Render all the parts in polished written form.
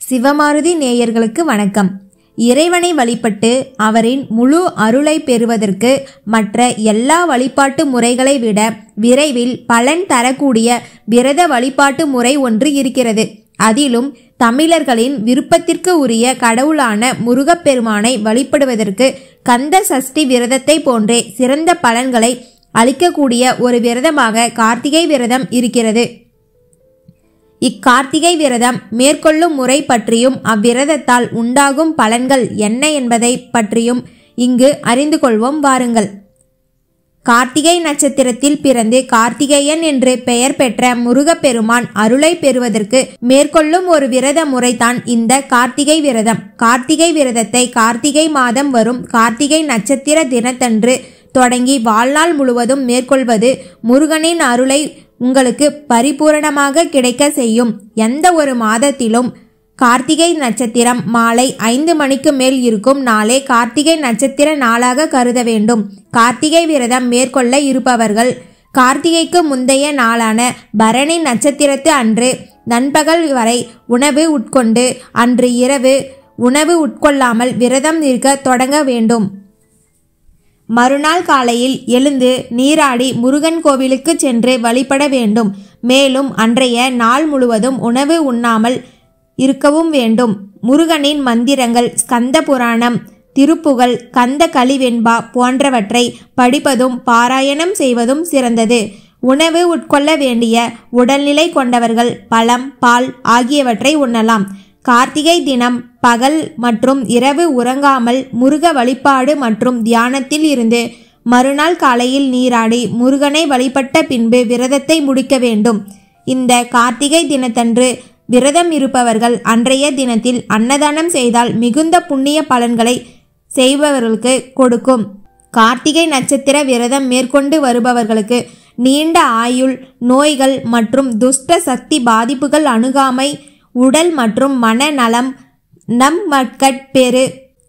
சிவமாருதி நேயர்களுக்கு வணக்கம். இறைவனை வழிபட்டு அவரின் முழு அருளை பெறுவதற்கு மற்ற எல்லா வழிபாட்டு முறைகளை விட விரைவில் பலன் தரக்கூடிய விரத வழிபாட்டு முறை ஒன்று இருக்கிறது. அதிலும் தமிழர்களின் விருப்பத்திற்கு உரிய கடவுளான முருகப்பெருமானை வழிபடுவதற்கு கந்த சஷ்டி விரதத்தை போன்றே சிறந்த பலன்களை அளிக்கக்கூடிய ஒரு விரதமாக கார்த்திகை விரதம் இருக்கிறது. இக்கார்த்திகை விரதம் மேற்கொள்ளும் முறை பற்றியும் அவ்விரதத்தால் உண்டாகும் பலன்கள் என்ன என்பதை பற்றியும் இங்கு அறிந்து கொள்வோம் வாருங்கள். கார்த்திகை நட்சத்திரத்தில் பிறந்து கார்த்திகேயன் என்று பெயர் பெற்ற முருகப்பெருமான் அருளை பெறுவதற்கு மேற்கொள்ளும் ஒரு விரத முறைதான் இந்த கார்த்திகை விரதம். கார்த்திகை விரதத்தை கார்த்திகை மாதம் வரும் கார்த்திகை நட்சத்திர தினத்தன்று தொடங்கி வாழ்நாள் முழுவதும் மேற்கொள்வது முருகனின் அருளை உங்களுக்கு பரிபூரணமாக கிடைக்க செய்யும். எந்த ஒரு மாதத்திலும் கார்த்திகை நட்சத்திரம் மாலை 5 மணிக்கு மேல் இருக்கும் நாளே கார்த்திகை நட்சத்திர நாளாக கருத வேண்டும். கார்த்திகை விரதம் மேற்கொள்ள இருப்பவர்கள் கார்த்திகைக்கு முந்தைய நாளான பரணி நட்சத்திரத்து அன்று நண்பகல் வரை உணவு உட்கொண்டு அன்று இரவு உணவு உட்கொள்ளாமல் விரதம் இருக்க தொடங்க வேண்டும். மறுநாள் காலையில் எழுந்து நீராடி முருகன் கோவிலுக்கு சென்று வழிபட வேண்டும். மேலும் அன்றைய நாள் முழுவதும் உணவு உண்ணாமல் இருக்கவும் வேண்டும். முருகனின் மந்திரங்கள், ஸ்கந்த புராணம், திருப்புகழ், கந்த கலிவெண்பா போன்றவற்றை படிப்பதும் பாராயணம் செய்வதும் சிறந்தது. உணவு உட்கொள்ள வேண்டிய உடல்நிலை கொண்டவர்கள் பழம், பால் ஆகியவற்றை உண்ணலாம். கார்த்திகை தினம் பகல் மற்றும் இரவு உறங்காமல் முருக வழிபாடு மற்றும் தியானத்தில் இருந்து மறுநாள் காலையில் நீராடி முருகனை வழிபட்ட பின்பு விரதத்தை முடிக்க வேண்டும். இந்த கார்த்திகை தினத்தன்று விரதம் இருப்பவர்கள் அன்றைய தினத்தில் அன்னதானம் செய்தால் மிகுந்த புண்ணிய பலன்களை செய்பவர்களுக்கு கொடுக்கும். கார்த்திகை நட்சத்திர விரதம் மேற்கொண்டு வருபவர்களுக்கு நீண்ட ஆயுள், நோய்கள் மற்றும் துஷ்ட சக்தி பாதிப்புகள் அணுகாமை, உடல் மற்றும் மன நலம், மக்கட்பேறு,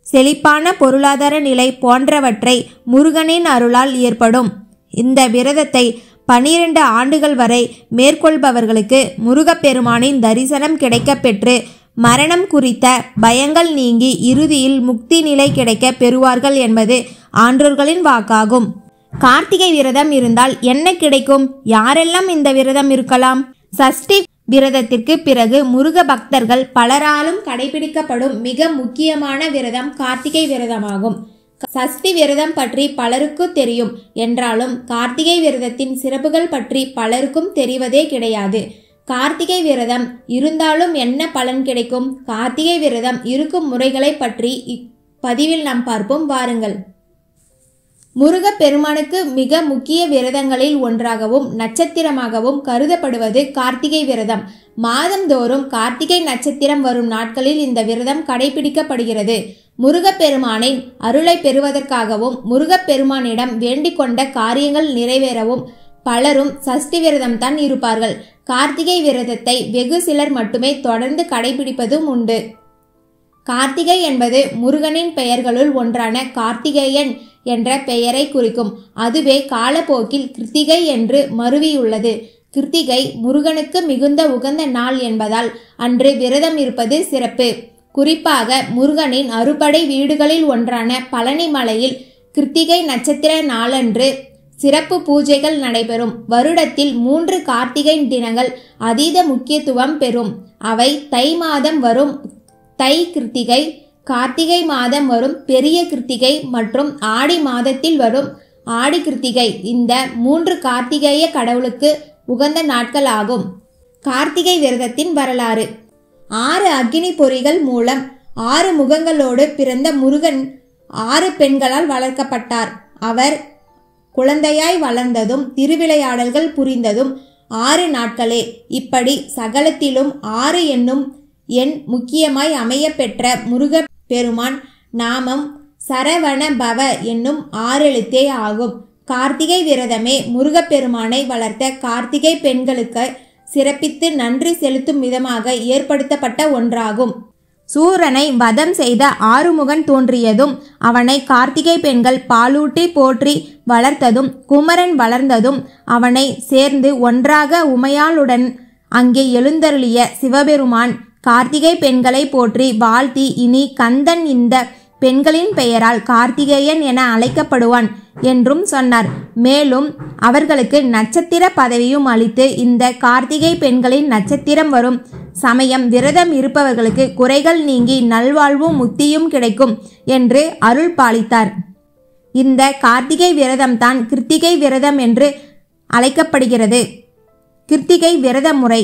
செழிப்பான பொருளாதார நிலை போன்றவற்றை முருகனின் அருளால் ஏற்படும். இந்த விரதத்தை 12 ஆண்டுகள் வரை மேற்கொள்பவர்களுக்கு முருகப்பெருமானின் தரிசனம் கிடைக்க பெற்று மரணம் குறித்த பயங்கள் நீங்கி இறுதியில் முக்தி நிலை கிடைக்க பெறுவார்கள் என்பது ஆன்றோர்களின் வாக்காகும். கார்த்திகை விரதம் இருந்தால் என்ன கிடைக்கும்? யாரெல்லாம் இந்த விரதம் இருக்கலாம்? சஷ்டி விரதத்திற்கு பிறகு முருக பக்தர்கள் பலராலும் கடைபிடிக்கப்படும் மிக முக்கியமான விரதம் கார்த்திகை விரதமாகும். சஷ்டி விரதம் பற்றி பலருக்கு தெரியும் என்றாலும் கார்த்திகை விரதத்தின் சிறப்புகள் பற்றி பலருக்கும் தெரிவதே கிடையாது. கார்த்திகை விரதம் இருந்தாலும் என்ன பலன் கிடைக்கும்? கார்த்திகை விரதம் இருக்கும் முறைகளை பற்றி இப்பதிவில் நாம் பார்ப்போம் வாருங்கள். முருகப்பெருமானுக்கு மிக முக்கிய விரதங்களில் ஒன்றாகவும் நட்சத்திரமாகவும் கருதப்படுவது கார்த்திகை விரதம். மாதந்தோறும் கார்த்திகை நட்சத்திரம் வரும் நாட்களில் இந்த விரதம் கடைபிடிக்கப்படுகிறது. முருகப்பெருமானின் அருளை பெறுவதற்காகவும் முருகப்பெருமானிடம் வேண்டிக் கொண்ட காரியங்கள் நிறைவேறவும் பலரும் சஷ்டி விரதம் தான் இருப்பார்கள். கார்த்திகை விரதத்தை வெகு சிலர் மட்டுமே தொடர்ந்து கடைபிடிப்பதும் உண்டு. கார்த்திகை என்பது முருகனின் பெயர்களுள் ஒன்றான கார்த்திகேயன் என்ற பெயரை குறிக்கும். அதுவே காலப்போக்கில் கிருத்திகை என்று மருவியுள்ளது. கிருத்திகை முருகனுக்கு மிகுந்த உகந்த நாள் என்பதால் அன்று விரதம் இருப்பது சிறப்பு. குறிப்பாக முருகனின் அறுபடை வீடுகளில் ஒன்றான பழனி மலையில் கிருத்திகை நட்சத்திர நாளன்று சிறப்பு பூஜைகள் நடைபெறும். வருடத்தில் 3 கார்த்திகை தினங்கள் அதீத முக்கியத்துவம் பெறும். அவை தை மாதம் வரும் தை கிருத்திகை, கார்த்திகை மாதம் வரும் பெரிய கிருத்திகை மற்றும் ஆடி மாதத்தில் வரும் ஆடி கிருத்திகை. இந்த 3 கார்த்திகேய கடவுளுக்கு உகந்த நாட்கள் ஆகும். கார்த்திகை விரதத்தின் வரலாறு. 6 அக்னி பொறிகள் மூலம் 6 முகங்களோடு பிறந்த முருகன் 6 பெண்களால் வளர்க்கப்பட்டார். அவர் குழந்தையாய் வளர்ந்ததும் திருவிளையாடல்கள் புரிந்ததும் 6 நாட்களே. இப்படி சகலத்திலும் 6 என்னும் எண் முக்கியமாய் அமைய பெற்ற முருக பெருமான் நாமம் சரவண பவ என்னும் 6 எழுத்தே ஆகும். கார்த்திகை விரதமே முருகப்பெருமானை வளர்த்த கார்த்திகை பெண்களுக்கு சிறப்பித்து நன்றி செலுத்தும் விதமாக ஏற்படுத்தப்பட்ட ஒன்றாகும். சூரனை வதம் செய்த ஆறுமுகன் தோன்றியதும் அவனை கார்த்திகை பெண்கள் பாலூட்டி போற்றி வளர்த்ததும் குமரன் வளர்ந்ததும் அவனை சேர்ந்து ஒன்றாக உமையாளுடன் அங்கே எழுந்தருளிய சிவபெருமான் கார்த்திகை பெண்களை போற்றி வாழ்த்தி இனி கந்தன் இந்த பெண்களின் பெயரால் கார்த்திகேயன் என அழைக்கப்படுவான் என்றும் சொன்னார். மேலும் அவர்களுக்கு நட்சத்திர பதவியும் அளித்து இந்த கார்த்திகை பெண்களின் நட்சத்திரம் வரும் சமயம் விரதம் இருப்பவர்களுக்கு குறைகள் நீங்கி நல்வாழ்வும் முக்தியும் கிடைக்கும் என்று அருள் பாலித்தார். இந்த கார்த்திகை விரதம்தான் கிருத்திகை விரதம் என்று அழைக்கப்படுகிறது. கிருத்திகை விரத முறை.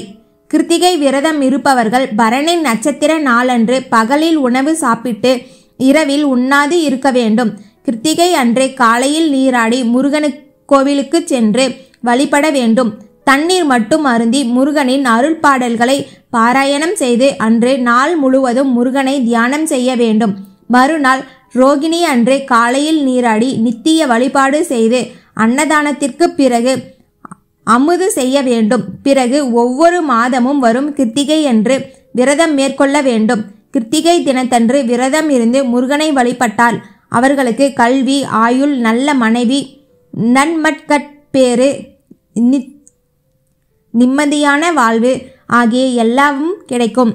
கிருத்திகை விரதம் இருப்பவர்கள் பரணி நட்சத்திர நாளன்று பகலில் உணவு சாப்பிட்டு இரவில் உண்ணாது இருக்க வேண்டும். கிருத்திகை அன்று காலையில் நீராடி முருகன் கோவிலுக்கு சென்று வழிபட வேண்டும். தண்ணீர் மட்டும் அருந்தி முருகனின் அருள் பாடல்களை பாராயணம் செய்து அன்று நாள் முழுவதும் முருகனை தியானம் செய்ய வேண்டும். மறுநாள் ரோகிணி அன்று காலையில் நீராடி நித்திய வழிபாடு செய்து அன்னதானத்திற்கு பிறகு அமுது செய்ய வேண்டும். பிறகு ஒவ்வொரு மாதமும் வரும் கிருத்திகை அன்று விரதம் மேற்கொள்ள வேண்டும். கிருத்திகை தினத்தன்று விரதம் இருந்து முருகனை வழிபட்டால் அவர்களுக்கு கல்வி, ஆயுள், நல்ல மனைவி, நன்மட்கட்பேறு, நிம்மதியான வாழ்வு ஆகிய எல்லாமும் கிடைக்கும்.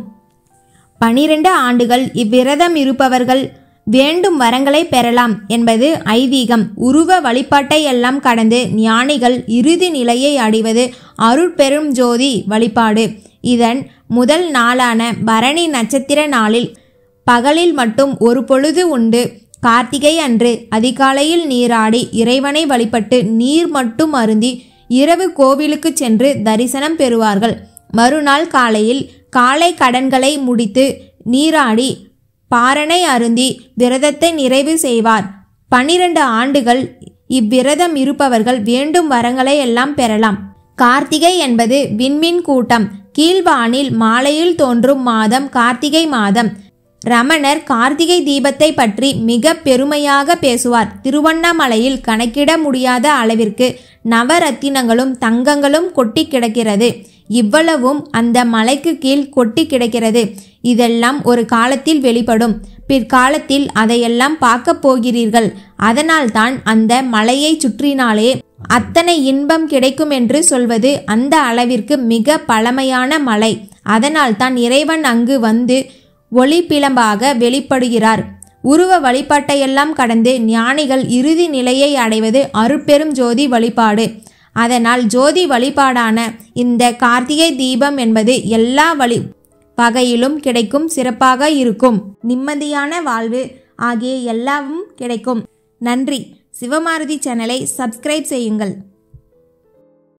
12 ஆண்டுகள் இவ்விரதம் இருப்பவர்கள் வேண்டும் வரங்களை பெறலாம் என்பது ஐதீகம். உருவ வழிபாட்டை எல்லாம் கடந்து ஞானிகள் இறுதி நிலையை அடைவது அருட்பெரும் ஜோதி வழிபாடு. இதன் முதல் நாளான பரணி நட்சத்திர நாளில் பகலில் மட்டும் ஒரு பொழுது உண்டு. கார்த்திகை அன்று அதிகாலையில் நீராடி இறைவனை வழிபட்டு நீர் மட்டும் அருந்தி இரவு கோவிலுக்கு சென்று தரிசனம் பெறுவார்கள். மறுநாள் காலையில் காலை கடன்களை முடித்து நீராடி பாரணை அருந்தி விரதத்தை நிறைவு செய்வார். 12 ஆண்டுகள் இவ்விரதம் இருப்பவர்கள் வேண்டும் வரங்களை எல்லாம் பெறலாம். கார்த்திகை என்பது விண்மீன் கூட்டம். கீழ்வானில் மாலையில் தோன்றும் மாதம் கார்த்திகை மாதம். ரமணர் கார்த்திகை தீபத்தை பற்றி மிக பெருமையாக பேசுவார். திருவண்ணாமலையில் கணக்கிட முடியாத அளவிற்கு நவரத்தினங்களும் தங்கங்களும் கொட்டி கிடக்கிறது. இவ்வளவும் அந்த மலைக்கு கீழ் கொட்டி கிடக்கிறது. இதெல்லாம் ஒரு காலத்தில் வெளிப்படும். பிற்காலத்தில் அதையெல்லாம் பார்க்க போகிறீர்கள். அதனால்தான் அந்த மலையை சுற்றினாலே அத்தனை இன்பம் கிடைக்கும் என்று சொல்வது. அந்த அளவிற்கு மிக பழமையான மலை. அதனால்தான் இறைவன் அங்கு வந்து ஒளி பிளம்பாக வெளிப்படுகிறார். உருவ வழிபாட்டையெல்லாம் கடந்து ஞானிகள் இறுதி நிலையை அடைவது அருட்பெரும் ஜோதி வழிபாடு. அதனால் ஜோதி வழிபாடான இந்த கார்த்திகை தீபம் என்பது எல்லா வகையிலும் கிடைக்கும். சிறப்பாக இருக்கும். நிம்மதியான வாழ்வு ஆகிய எல்லாமும் கிடைக்கும். நன்றி. சிவமாருதி சேனலை சப்ஸ்கிரைப் செய்யுங்கள்.